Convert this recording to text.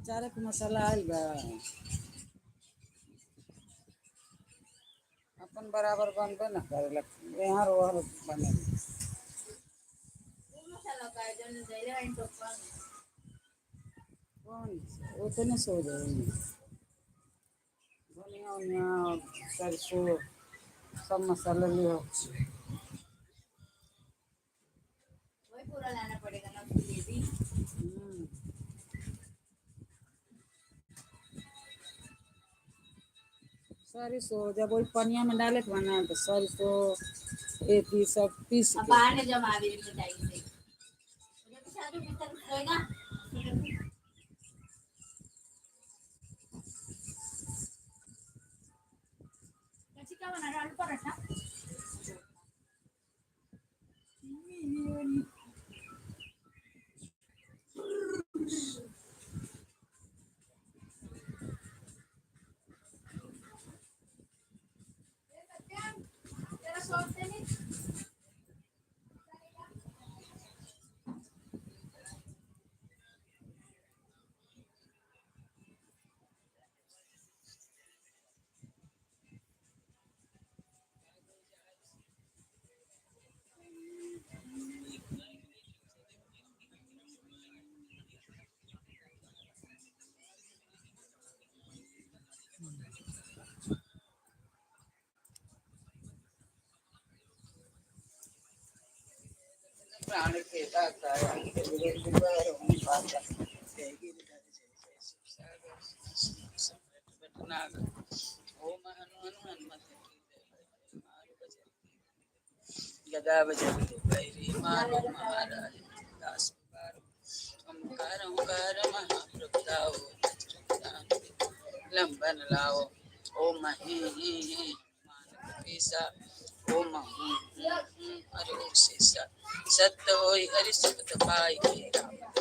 चारे के मसाला आयल बा अपन बराबर बनबे न करेला यहाँ रोहर बने कौन उतने सो जाए धनिया उनिया सरसों सब मसाला लियो वही पूरा लाना पड़ेगा ना उसके लिए भी सरसों जब वही पनिया में डाले के बना तो सरसों एथी सब पीस के बाहर ने जमा दे मिठाई से जब शादी भीतर होएगा कैसे क्या बना रहा आलू पराठा तेरा सोचते नहीं प्राण के दाता के गुरुद्वार ओम पाता तेगी नाग ओम हनुमान हनुमत गदा बजते बैरी मानो महाराज दास ओंकार ओंकार महाप्रभुताओ लंबन लाओ ओम ही ईसा ओम हरि ओम शेषा सत्य होई हरि सुख पाई राम